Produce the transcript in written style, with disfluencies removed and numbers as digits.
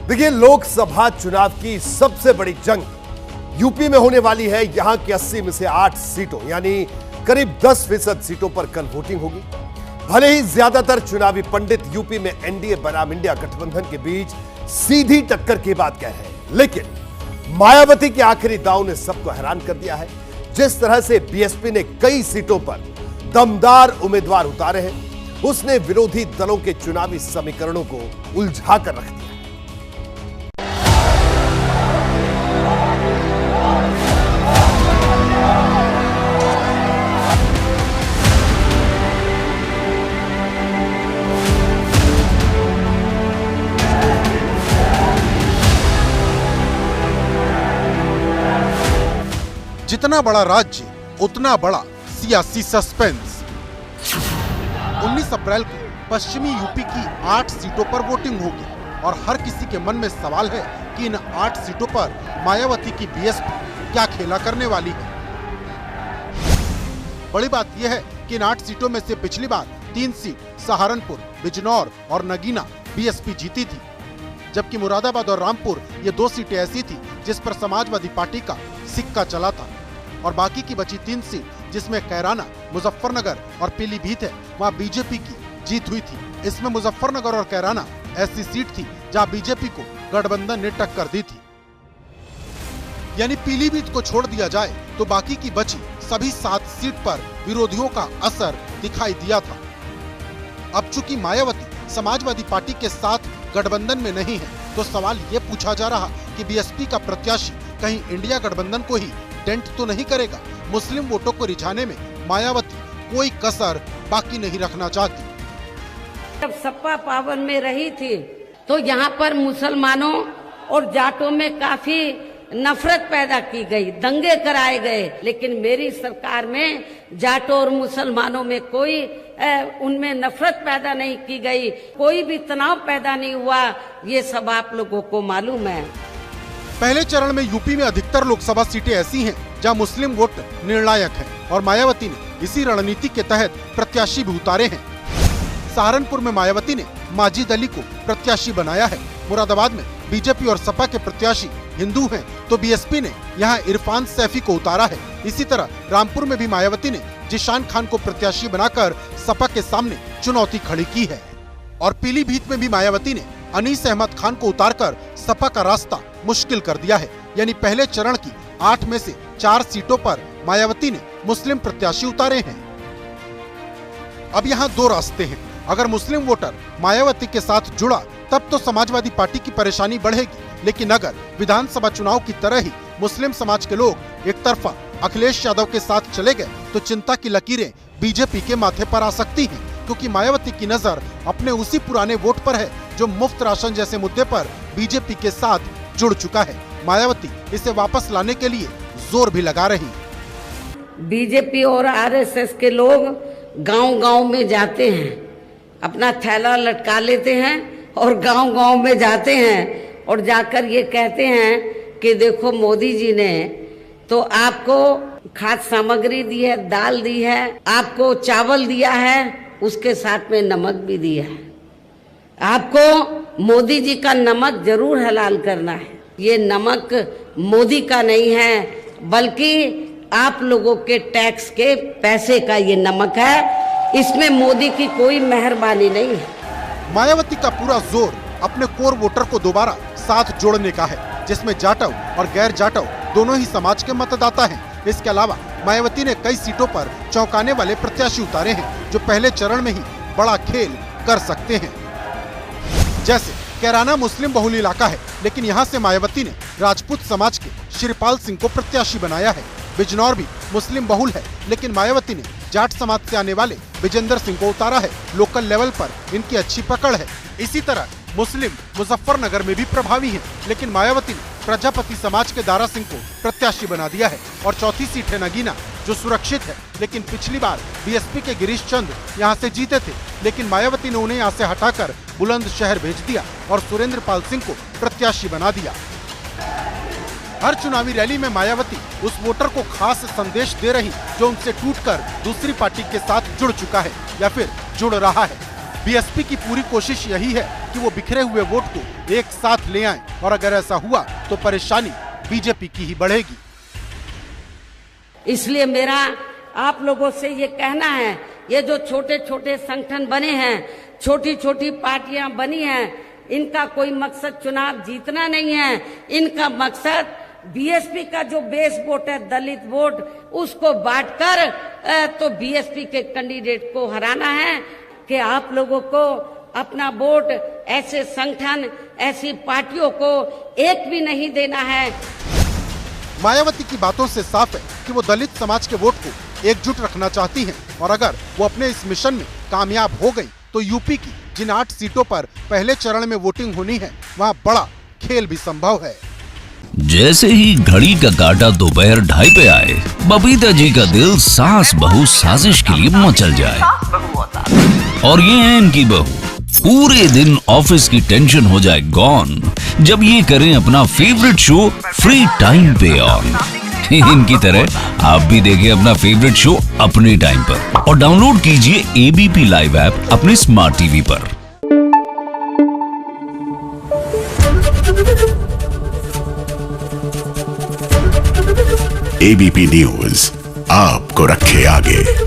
देखिए, लोकसभा चुनाव की सबसे बड़ी जंग यूपी में होने वाली है। यहां की 80 में से 8 सीटों यानी करीब 10% सीटों पर कल वोटिंग होगी। भले ही ज्यादातर चुनावी पंडित यूपी में एनडीए बनाम इंडिया गठबंधन के बीच सीधी टक्कर की बात कह रहे हैं, लेकिन मायावती के आखिरी दांव ने सबको हैरान कर दिया है। जिस तरह से बीएसपी ने कई सीटों पर दमदार उम्मीदवार उतारे हैं, उसने विरोधी दलों के चुनावी समीकरणों को उलझा कर रख दिया। जितना बड़ा राज्य उतना बड़ा सियासी सस्पेंस। 19 अप्रैल को पश्चिमी यूपी की 8 सीटों पर वोटिंग होगी और हर किसी के मन में सवाल है कि इन 8 सीटों पर मायावती की बीएसपी क्या खेला करने वाली है। बड़ी बात यह है कि इन 8 सीटों में से पिछली बार 3 सीट सहारनपुर, बिजनौर और नगीना बीएसपी जीती थी, जबकि मुरादाबाद और रामपुर ये 2 सीटें ऐसी थी जिस पर समाजवादी पार्टी का सिक्का चला था। और बाकी की बची 3 सीट जिसमें कैराना, मुजफ्फरनगर और पीलीभीत है, वहाँ बीजेपी की जीत हुई थी। इसमें मुजफ्फरनगर और कैराना ऐसी सीट थी जहाँ बीजेपी को गठबंधन ने टक्कर दी थी। यानी पीलीभीत को छोड़ दिया जाए तो बाकी की बची सभी 7 सीट पर विरोधियों का असर दिखाई दिया था। अब चूंकि मायावती समाजवादी पार्टी के साथ गठबंधन में नहीं है, तो सवाल ये पूछा जा रहा कि बीएसपी का प्रत्याशी कहीं इंडिया गठबंधन को ही डेंट तो नहीं करेगा। मुस्लिम वोटों को रिझाने में मायावती कोई कसर बाकी नहीं रखना चाहती। जब सपा पावर में रही थी तो यहाँ पर मुसलमानों और जाटों में काफी नफरत पैदा की गई, दंगे कराए गए, लेकिन मेरी सरकार में जाटों और मुसलमानों में कोई उनमें नफरत पैदा नहीं की गई, कोई भी तनाव पैदा नहीं हुआ। ये सब आप लोगों को मालूम है। पहले चरण में यूपी में अधिकतर लोकसभा सीटें ऐसी हैं जहां मुस्लिम वोट निर्णायक है और मायावती ने इसी रणनीति के तहत प्रत्याशी भी उतारे हैं। सहारनपुर में मायावती ने माजिद अली को प्रत्याशी बनाया है। मुरादाबाद में बीजेपी और सपा के प्रत्याशी हिंदू हैं, तो बीएसपी ने यहां इरफान सैफी को उतारा है। इसी तरह रामपुर में भी मायावती ने जिशान खान को प्रत्याशी बनाकर सपा के सामने चुनौती खड़ी की है। और पीलीभीत में भी मायावती ने अनीस अहमद खान को उतारकर सपा का रास्ता मुश्किल कर दिया है। यानी पहले चरण की 8 में से 4 सीटों पर मायावती ने मुस्लिम प्रत्याशी उतारे हैं। अब यहाँ 2 रास्ते हैं। अगर मुस्लिम वोटर मायावती के साथ जुड़ा तब तो समाजवादी पार्टी की परेशानी बढ़ेगी, लेकिन अगर विधानसभा चुनाव की तरह ही मुस्लिम समाज के लोग एक तरफा अखिलेश यादव के साथ चले गए तो चिंता की लकीरें बीजेपी के माथे पर आ सकती हैं, क्योंकि मायावती की नजर अपने उसी पुराने वोट पर है जो मुफ्त राशन जैसे मुद्दे पर बीजेपी के साथ जुड़ चुका है। मायावती इसे वापस लाने के लिए जोर भी लगा रही। बीजेपी और आरएसएस के लोग गांव-गांव में जाते हैं, अपना थैला लटका लेते हैं और गांव-गांव में जाते हैं और जाकर ये कहते हैं कि देखो मोदी जी ने तो आपको खाद्य सामग्री दी है, दाल दी है, आपको चावल दिया है, उसके साथ में नमक भी दिया है। आपको मोदी जी का नमक जरूर हलाल करना है। ये नमक मोदी का नहीं है, बल्कि आप लोगों के टैक्स के पैसे का ये नमक है। इसमें मोदी की कोई मेहरबानी नहीं है। मायावती का पूरा जोर अपने कोर वोटर को दोबारा साथ जोड़ने का है, जिसमें जाटव और गैर जाटव दोनों ही समाज के मतदाता हैं। इसके अलावा मायावती ने कई सीटों पर चौंकाने वाले प्रत्याशी उतारे हैं जो पहले चरण में ही बड़ा खेल कर सकते हैं। जैसे कैराना मुस्लिम बहुल इलाका है, लेकिन यहाँ से मायावती ने राजपूत समाज के श्रीपाल सिंह को प्रत्याशी बनाया है। बिजनौर भी मुस्लिम बहुल है, लेकिन मायावती ने जाट समाज से आने वाले विजेंद्र सिंह को उतारा है। लोकल लेवल पर इनकी अच्छी पकड़ है। इसी तरह मुस्लिम मुजफ्फरनगर में भी प्रभावी हैं, लेकिन मायावती ने प्रजापति समाज के दारा सिंह को प्रत्याशी बना दिया है। और चौथी सीट है नगीना, जो सुरक्षित है, लेकिन पिछली बार बीएसपी के गिरीश चंद यहाँ से जीते थे, लेकिन मायावती ने उन्हें यहाँ से हटाकर बुलंदशहर भेज दिया और सुरेंद्र पाल सिंह को प्रत्याशी बना दिया। हर चुनावी रैली में मायावती उस वोटर को खास संदेश दे रही जो उनसे टूटकर दूसरी पार्टी के साथ जुड़ चुका है या फिर जुड़ रहा है। बीएसपी की पूरी कोशिश यही है कि वो बिखरे हुए वोट को एक साथ ले आएं, और अगर ऐसा हुआ तो परेशानी बीजेपी की ही बढ़ेगी। इसलिए मेरा आप लोगों से ये कहना है, ये जो छोटे छोटे संगठन बने हैं, छोटी छोटी पार्टियां बनी हैं, इनका कोई मकसद चुनाव जीतना नहीं है। इनका मकसद बीएसपी का जो बेस वोट है, दलित वोट, उसको बांटकर तो बीएसपी के कैंडिडेट को हराना है। कि आप लोगों को अपना वोट ऐसे संगठन, ऐसी पार्टियों को एक भी नहीं देना है। मायावती की बातों से साफ है कि वो दलित समाज के वोट को एकजुट रखना चाहती हैं, और अगर वो अपने इस मिशन में कामयाब हो गई तो यूपी की जिन 8 सीटों पर पहले चरण में वोटिंग होनी है, वहाँ बड़ा खेल भी संभव है। जैसे ही घड़ी का काटा दोपहर 2:30 पे आए, बबीता जी का दिल सास बहू साजिश के लिए मचल जाए। और ये है इनकी बहू, पूरे दिन ऑफिस की टेंशन हो जाए गॉन जब ये करें अपना फेवरेट शो फ्री टाइम पे ऑन। इनकी तरह आप भी देखें अपना फेवरेट शो अपने टाइम पर और डाउनलोड कीजिए एबीपी लाइव ऐप अपने स्मार्ट टीवी पर। एबीपी न्यूज आपको रखे आगे।